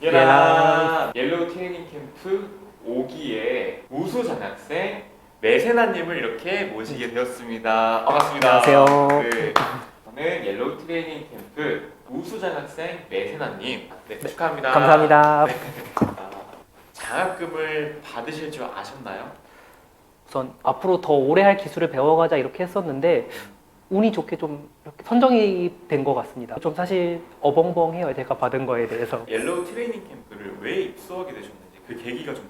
예랑 옐로우 트레이닝 캠프 5기의 우수 장학생 메세나님을 이렇게 모시게 되었습니다. 반갑습니다. 안녕하세요. 네, 저는 옐로우 트레이닝 캠프 우수 장학생 메세나님. 네, 축하합니다. 감사합니다. 네. 장학금을 받으실 줄 아셨나요? 우선 앞으로 더 오래 할 기술을 배워가자 이렇게 했었는데 운이 좋게 좀 이렇게 선정이 된 것 같습니다. 좀 사실 어벙벙해요, 제가 받은 거에 대해서. 옐로우 트레이닝 캠프를 왜 입소하게 되셨는지 그 계기가 좀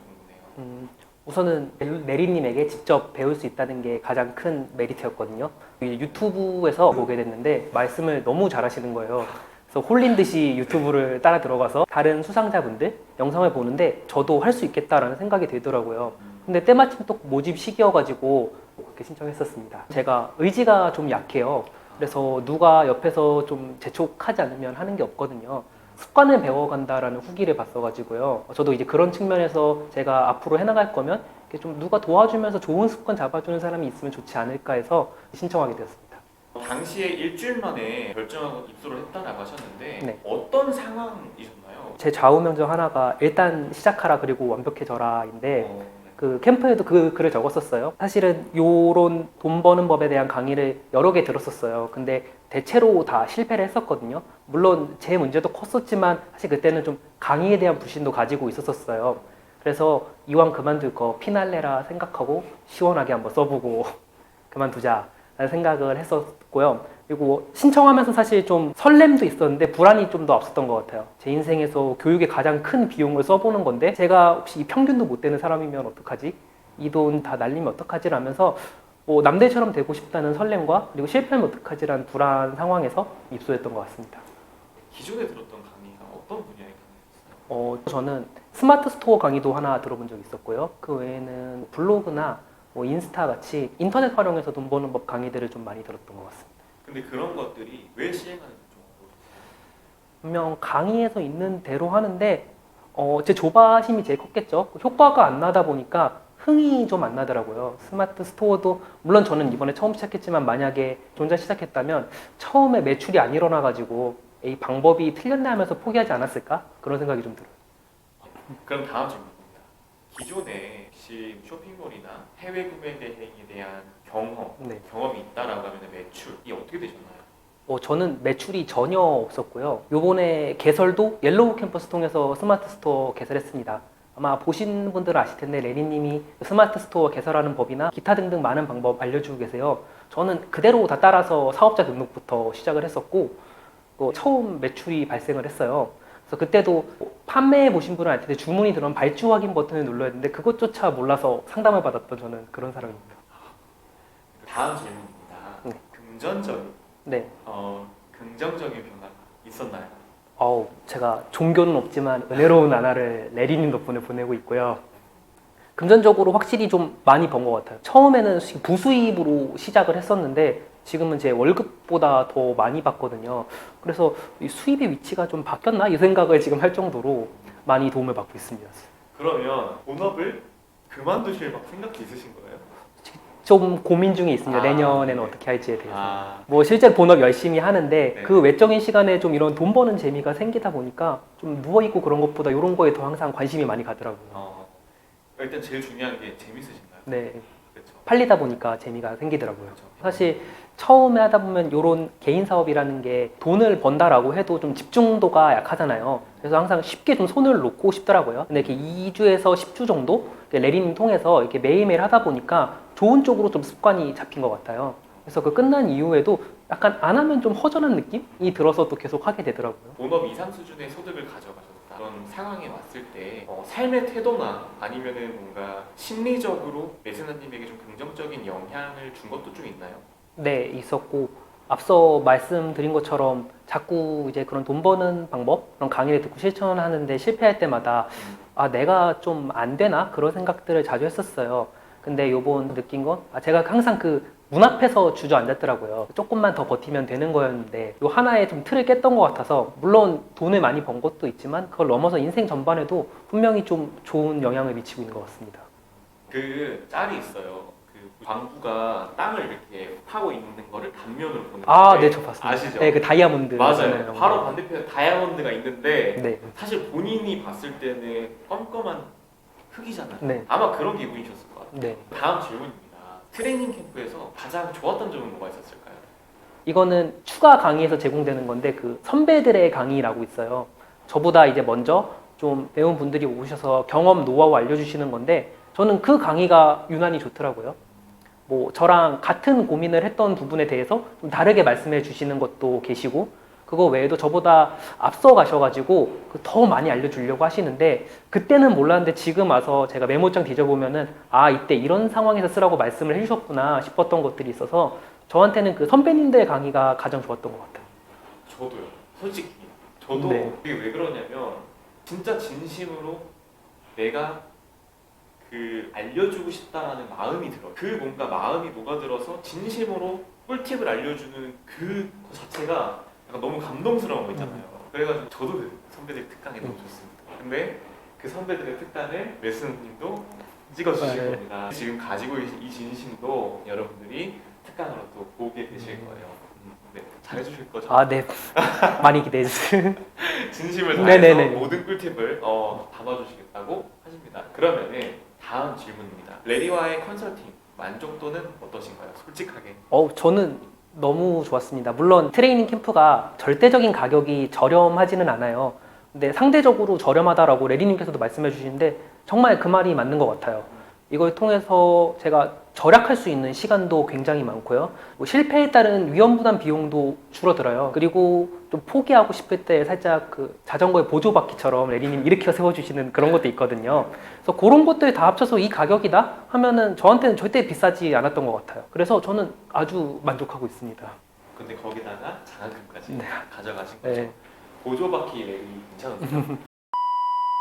궁금해요. 우선은 내리님에게 직접 배울 수 있다는 게 가장 큰 메리트였거든요. 유튜브에서 보게 됐는데 말씀을 너무 잘하시는 거예요. 그래서 홀린 듯이 유튜브를 따라 들어가서 다른 수상자분들 영상을 보는데 저도 할 수 있겠다라는 생각이 들더라고요. 근데 때마침 또 모집 시기여가지고 그렇게 신청했었습니다. 제가 의지가 좀 약해요. 그래서 누가 옆에서 좀 재촉하지 않으면 하는 게 없거든요. 습관을 배워간다라는 후기를 봤어가지고요. 저도 이제 그런 측면에서 제가 앞으로 해나갈 거면 이렇게 좀 누가 도와주면서 좋은 습관 잡아주는 사람이 있으면 좋지 않을까 해서 신청하게 되었습니다. 당시에 일주일 만에 결정하고 입소를 했다라고 하셨는데 네. 어떤 상황이셨나요? 제 좌우 명령 하나가 일단 시작하라 그리고 완벽해져라인데 네. 그 캠프에도 그 글을 적었었어요. 사실은 요런 돈 버는 법에 대한 강의를 여러 개 들었었어요. 근데 대체로 다 실패를 했었거든요. 물론 제 문제도 컸었지만 사실 그때는 좀 강의에 대한 불신도 가지고 있었어요. 그래서 이왕 그만둘 거 피날레라 생각하고 시원하게 한번 써보고 그만두자 라는 생각을 했었고요. 그리고 신청하면서 사실 좀 설렘도 있었는데 불안이 좀 더 앞섰던 것 같아요. 제 인생에서 교육에 가장 큰 비용을 써보는 건데 제가 혹시 이 평균도 못 되는 사람이면 어떡하지? 이 돈 다 날리면 어떡하지? 라면서 남들처럼 되고 싶다는 설렘과 그리고 실패하면 어떡하지라는 불안 상황에서 입소했던 것 같습니다. 기존에 들었던 강의가 어떤 분야의 강의였어요? 저는 스마트 스토어 강의도 하나 들어본 적이 있었고요. 그 외에는 블로그나 인스타 같이 인터넷 활용해서 돈 버는 법 강의들을 좀 많이 들었던 것 같습니다. 근데 그런 것들이 왜 시행하는지 좀 모르겠어요. 분명 강의에서 있는 대로 하는데 제 조바심이 제일 컸겠죠. 효과가 안 나다 보니까 흥이 좀 안 나더라고요. 스마트 스토어도 물론 저는 이번에 처음 시작했지만 만약에 혼자 시작했다면 처음에 매출이 안 일어나가지고 이 방법이 틀렸네 하면서 포기하지 않았을까? 그런 생각이 좀 들어요. 그럼 다음 질문입니다. 기존에 혹시 쇼핑몰이나 해외 구매 대행에 대한 경험이 있다라고 하면 매출이 어떻게 되셨나요? 저는 매출이 전혀 없었고요. 요번에 개설도 옐로우 캠퍼스 통해서 스마트 스토어 개설했습니다. 아마 보신 분들은 아실 텐데 레니님이 스마트 스토어 개설하는 법이나 기타 등등 많은 방법 알려주고 계세요. 저는 그대로 다 따라서 사업자 등록부터 시작을 했었고 또 처음 매출이 발생을 했어요. 그래서 그때도 판매해 보신 분은 알 텐데 주문이 들어오면 발주 확인 버튼을 눌러야 되는데 그것조차 몰라서 상담을 받았던 저는 그런 사람입니다. 다음 질문입니다. 네. 금전적인 네. 긍정적인 변화가 있었나요? 제가 종교는 없지만 은혜로운 나날을 레리님 덕분에 보내고 있고요. 금전적으로 확실히 좀 많이 번 것 같아요. 처음에는 부수입으로 시작을 했었는데 지금은 제 월급보다 더 많이 받거든요. 그래서 이 수입의 위치가 좀 바뀌었나? 이 생각을 지금 할 정도로 많이 도움을 받고 있습니다. 그러면 본업을 그만두실 생각도 있으신 거예요? 좀 고민 중에 있습니다. 내년에는 네. 어떻게 할지에 대해서. 네. 실제 본업 열심히 하는데 네. 그 외적인 시간에 좀 이런 돈 버는 재미가 생기다 보니까 좀 누워있고 그런 것보다 이런 거에 더 항상 관심이 많이 가더라고요. 일단 제일 중요한 게 재밌으신가요? 네. 그렇죠. 팔리다 보니까 재미가 생기더라고요. 그렇죠. 사실 처음에 하다 보면 이런 개인 사업이라는 게 돈을 번다라고 해도 좀 집중도가 약하잖아요. 그래서 항상 쉽게 좀 손을 놓고 싶더라고요. 근데 이렇게 2주에서 10주 정도 레리님 통해서 이렇게 매일매일 하다 보니까 좋은 쪽으로 좀 습관이 잡힌 것 같아요. 그래서 그 끝난 이후에도 약간 안 하면 좀 허전한 느낌이 들어서 또 계속 하게 되더라고요. 본업 이상 수준의 소득을 가져가셨다. 그런 상황에 왔을 때 삶의 태도나 아니면은 뭔가 심리적으로 메세나님에게 좀 긍정적인 영향을 준 것도 좀 있나요? 네, 있었고 앞서 말씀드린 것처럼 자꾸 이제 그런 돈 버는 방법, 그런 강의를 듣고 실천하는데 실패할 때마다 내가 좀 안 되나? 그런 생각들을 자주 했었어요. 근데 요번 느낀 건 제가 항상 그 문 앞에서 주저앉았더라고요. 조금만 더 버티면 되는 거였는데 요 하나의 좀 틀을 깼던 것 같아서 물론 돈을 많이 번 것도 있지만 그걸 넘어서 인생 전반에도 분명히 좀 좋은 영향을 미치고 있는 것 같습니다. 그 짤이 있어요. 그 광부가 땅을 이렇게 파고 있는 거를 단면으로 보는 아, 건데 네, 저 봤습니다. 아시죠? 네, 그 다이아몬드. 맞아요. 있잖아요. 바로 반대편에 다이아몬드가 있는데 네. 사실 본인이 봤을 때는 껌껌한 흙이잖아요. 네. 아마 그런 기분이셨을 것 같아요. 네. 다음 질문입니다. 트레이닝 캠프에서 가장 좋았던 점은 뭐가 있었을까요? 이거는 추가 강의에서 제공되는 건데 그 선배들의 강의라고 있어요. 저보다 이제 먼저 좀 배운 분들이 오셔서 경험 노하우 알려주시는 건데 저는 그 강의가 유난히 좋더라고요. 뭐 저랑 같은 고민을 했던 부분에 대해서 좀 다르게 말씀해 주시는 것도 계시고 그거 외에도 저보다 앞서 가셔가지고 더 많이 알려주려고 하시는데 그때는 몰랐는데 지금 와서 제가 메모장 뒤져보면은 아 이때 이런 상황에서 쓰라고 말씀을 해주셨구나 싶었던 것들이 있어서 저한테는 그 선배님들 강의가 가장 좋았던 것 같아요. 저도요. 솔직히 저도 네. 이게 왜 그러냐면 진짜 진심으로 내가 그 알려주고 싶다라는 마음이 들어. 그 뭔가 마음이 녹아들어서 진심으로 꿀팁을 알려주는 그 자체가 약간 너무 감동스러운 거 있잖아요. 그래가지고 저도 그 선배들 특강이 너무 좋습니다. 근데 그 선배들의 특강을 메스님도 찍어주실 네. 겁니다. 지금 가지고 계신 이 진심도 여러분들이 특강으로 또 보게 되실 거예요. 네, 잘해주실 거죠? 아, 네. 많이 기대해 주세요. 진심을 다해서 네네네. 모든 꿀팁을 담아주시겠다고 하십니다. 그러면은 다음 질문입니다. 레리와의 컨설팅 만족도는 어떠신가요? 솔직하게. 저는 너무 좋았습니다. 물론 트레이닝 캠프가 절대적인 가격이 저렴하지는 않아요. 근데 상대적으로 저렴하다라고 레리님께서도 말씀해 주시는데 정말 그 말이 맞는 것 같아요. 이걸 통해서 제가 절약할 수 있는 시간도 굉장히 많고요. 뭐 실패에 따른 위험부담 비용도 줄어들어요. 그리고 좀 포기하고 싶을 때 살짝 그 자전거에 보조바퀴처럼 레리님 일으켜 세워주시는 그런 것도 있거든요. 그래서 그런 것들 다 합쳐서 이 가격이다 하면은 저한테는 절대 비싸지 않았던 것 같아요. 그래서 저는 아주 만족하고 있습니다. 근데 거기다가 장학금까지 네. 가져가신 거죠. 네. 보조바퀴 레리 괜찮으세요?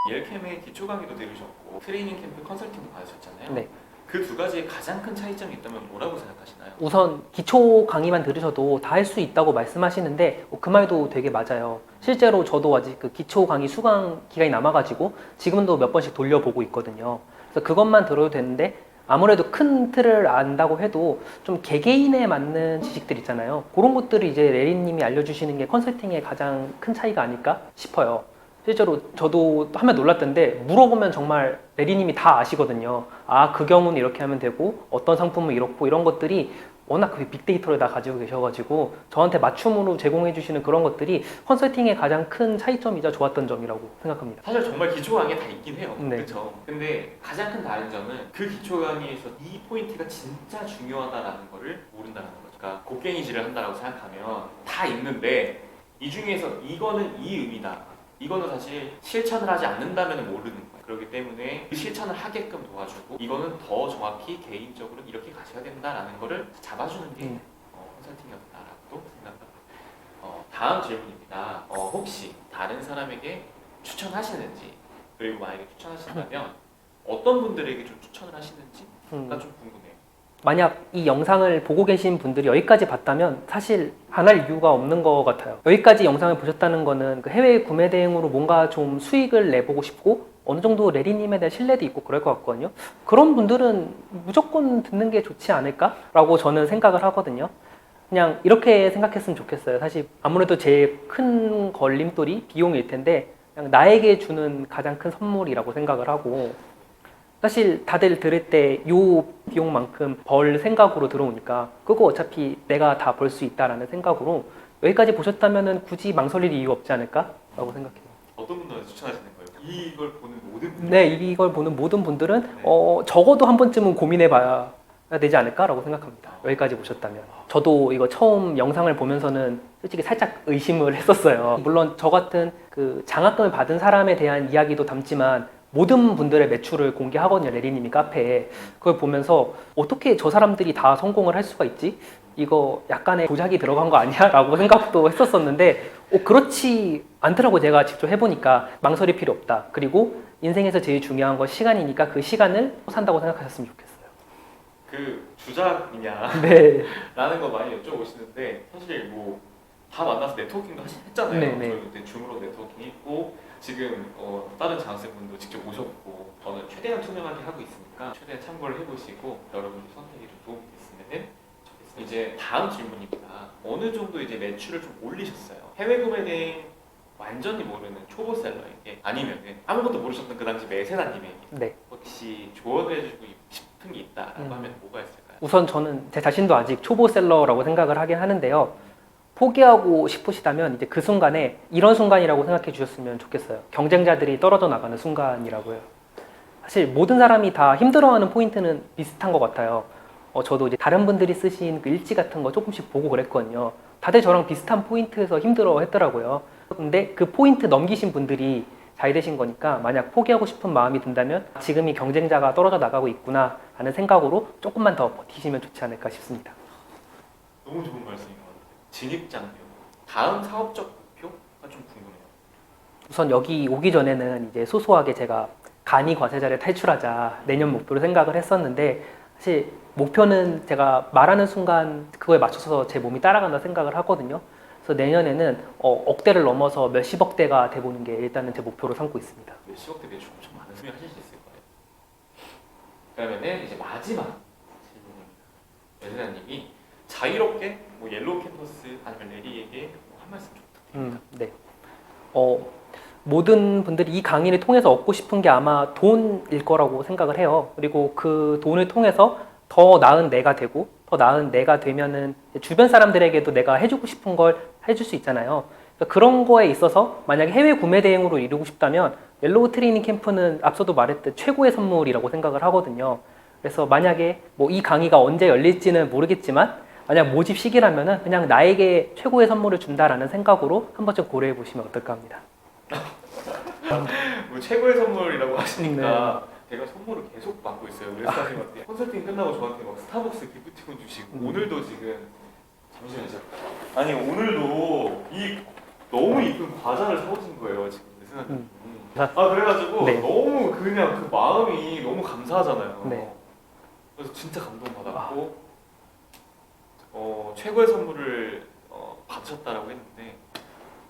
이엘캠의 기초 강의도 들으셨고 트레이닝 캠프 컨설팅도 받으셨잖아요. 네. 그 두 가지의 가장 큰 차이점이 있다면 뭐라고 생각하시나요? 우선 기초 강의만 들으셔도 다 할 수 있다고 말씀하시는데 그 말도 되게 맞아요. 실제로 저도 아직 그 기초 강의 수강 기간이 남아가지고 지금도 몇 번씩 돌려보고 있거든요. 그래서 그것만 들어도 되는데 아무래도 큰 틀을 안다고 해도 좀 개개인에 맞는 지식들 있잖아요. 그런 것들을 이제 레리님이 알려주시는 게 컨설팅의 가장 큰 차이가 아닐까 싶어요. 실제로 저도 하면 놀랐던데 물어보면 정말 레리님이 다 아시거든요. 아, 그 경우는 이렇게 하면 되고 어떤 상품은 이렇고 이런 것들이 워낙 그 빅데이터를 다 가지고 계셔가지고 저한테 맞춤으로 제공해 주시는 그런 것들이 컨설팅의 가장 큰 차이점이자 좋았던 점이라고 생각합니다. 사실 정말 기초 강의 다 있긴 해요. 네. 그렇죠. 근데 가장 큰 다른 점은 그 기초 강의에서 이 포인트가 진짜 중요하다라는 거를 모른다는 거죠. 그러니까 곡괭이질을 한다라고 생각하면 다 있는데 이 중에서 이거는 이 의미다. 이거는 사실 실천을 하지 않는다면 모르는 거예요. 그렇기 때문에 그 실천을 하게끔 도와주고 이거는 더 정확히 개인적으로 이렇게 가셔야 된다라는 거를 잡아주는 게 컨설팅이었다라고 생각합니다. 다음 질문입니다. 혹시 다른 사람에게 추천하시는지 그리고 만약에 추천하신다면 어떤 분들에게 좀 추천을 하시는지가 좀 궁금해요. 만약 이 영상을 보고 계신 분들이 여기까지 봤다면 사실 안 할 이유가 없는 것 같아요. 여기까지 영상을 보셨다는 거는 그 해외 구매 대행으로 뭔가 좀 수익을 내보고 싶고 어느 정도 레리님에 대한 신뢰도 있고 그럴 것 같거든요. 그런 분들은 무조건 듣는 게 좋지 않을까라고 저는 생각을 하거든요. 그냥 이렇게 생각했으면 좋겠어요. 사실 아무래도 제일 큰 걸림돌이 비용일 텐데 그냥 나에게 주는 가장 큰 선물이라고 생각을 하고 사실 다들 들을 때 요 비용만큼 벌 생각으로 들어오니까 그거 어차피 내가 다 벌 수 있다라는 생각으로 여기까지 보셨다면 굳이 망설일 이유 없지 않을까라고 생각해요. 어떤 분들한테 추천하시는 거예요? 이걸 보는 모든 분들? 네, 이걸 보는 모든 분들은 네. 적어도 한 번쯤은 고민해봐야 되지 않을까라고 생각합니다. 여기까지 보셨다면. 저도 이거 처음 영상을 보면서는 솔직히 살짝 의심을 했었어요. 물론 저 같은 그 장학금을 받은 사람에 대한 이야기도 담지만 모든 분들의 매출을 공개하거든요. 레리님이 카페에. 그걸 보면서 어떻게 저 사람들이 다 성공을 할 수가 있지? 이거 약간의 조작이 들어간 거 아니야? 라고 생각도 했었었는데 그렇지 않더라고. 제가 직접 해보니까 망설일 필요 없다. 그리고 인생에서 제일 중요한 건 시간이니까 그 시간을 산다고 생각하셨으면 좋겠어요. 그 주작이냐 네. 라는 거 많이 여쭤보시는데 사실 뭐 다 만나서 네트워킹도 했잖아요. 네, 네. 저희 그때 줌으로 네트워킹 했고 지금 다른 장학생분도 직접 오셨고 저는 최대한 투명하게 하고 있으니까 최대한 참고를 해보시고 여러분들 선택에 좀 도움이 됐으면 좋겠습니다. 이제 다음 질문입니다. 어느 정도 이제 매출을 좀 올리셨어요. 해외 구매 대행 완전히 모르는 초보셀러에게 아니면은 아무것도 모르셨던 그 당시 매세나님에게 네. 혹시 조언해주고 싶은 게 있다라고 하면 뭐가 있을까요? 우선 저는 제 자신도 아직 초보셀러라고 생각을 하긴 하는데요. 포기하고 싶으시다면 이제 그 순간에 이런 순간이라고 생각해 주셨으면 좋겠어요. 경쟁자들이 떨어져 나가는 순간이라고요. 사실 모든 사람이 다 힘들어하는 포인트는 비슷한 것 같아요. 저도 이제 다른 분들이 쓰신 그 일지 같은 거 조금씩 보고 그랬거든요. 다들 저랑 비슷한 포인트에서 힘들어 했더라고요. 근데 그 포인트 넘기신 분들이 잘 되신 거니까 만약 포기하고 싶은 마음이 든다면 지금이 경쟁자가 떨어져 나가고 있구나 하는 생각으로 조금만 더 버티시면 좋지 않을까 싶습니다. 너무 좋은 말씀인 것 같아요. 진입장벽. 다음 사업적 목표가 좀 궁금해요. 우선 여기 오기 전에는 이제 소소하게 제가 간이 과세자를 탈출하자 내년 목표로 생각을 했었는데 사실 목표는 제가 말하는 순간 그거에 맞춰서 제 몸이 따라간다 생각을 하거든요. 그래서 내년에는 억대를 넘어서 몇십억대가 돼보는 게 일단은 제 목표로 삼고 있습니다. 몇십억대 매출 엄청 많으시면 하실 수 있을 거예요. 그러면은 이제 마지막 질문입니다. 여진아님이 자유롭게 뭐 옐로우 캠퍼스 아니면 레리에게 뭐한 말씀 좀 부탁드립니다. 네. 모든 분들이 이 강의를 통해서 얻고 싶은 게 아마 돈일 거라고 생각을 해요. 그리고 그 돈을 통해서 더 나은 내가 되고 더 나은 내가 되면은 주변 사람들에게도 내가 해주고 싶은 걸 해줄 수 있잖아요. 그러니까 그런 거에 있어서 만약에 해외 구매 대행으로 이루고 싶다면 옐로우 트레이닝 캠프는 앞서도 말했듯 최고의 선물이라고 생각을 하거든요. 그래서 만약에 뭐 이 강의가 언제 열릴지는 모르겠지만 만약 모집 시기라면은 그냥 나에게 최고의 선물을 준다라는 생각으로 한 번쯤 고려해 보시면 어떨까 합니다. 뭐 최고의 선물이라고 하시니까 제가 선물을 계속 받고 있어요. 웨스타님한테 컨설팅 끝나고 저한테 막 스타벅스 기프티콘 주시고 오늘도 지금 잠시만요. 아니 오늘도 이 너무 이쁜 과자를 사오신 거예요. 지금 웨스타님. 그래가지고 네. 너무 그냥 그 마음이 너무 감사하잖아요. 네. 그래서 진짜 감동받았고 최고의 선물을 받으셨다라고 했는데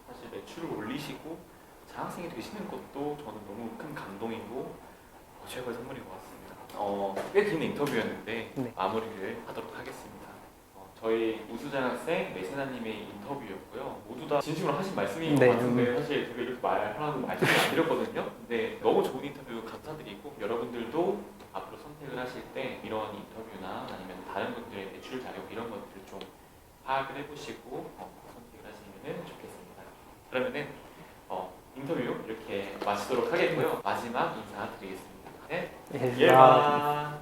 사실 매출을 올리시고 장학생이 되시는 것도 저는 너무 큰 감동이고 최고의 선물인 것 같습니다. 꽤 긴 인터뷰였는데 네. 마무리를 하도록 하겠습니다. 저희 우수장학생 메세나님의 인터뷰였고요. 모두 다 진심으로 하신 말씀인 것 네. 같은데 사실 제가 이렇게 말하라고 말씀을 안 드렸거든요. 근데 너무 좋은 인터뷰 감사드리고 여러분들도 앞으로 선택을 하실 때 이런 인터뷰나 아니면 다른 분들의 매출 자료 이런 것들을 좀 파악을 해보시고 선택을 하시면 좋겠습니다. 그러면은 인터뷰 이렇게 마치도록 하겠고요. 마지막 인사드리겠습니다. 네, 예, 예바.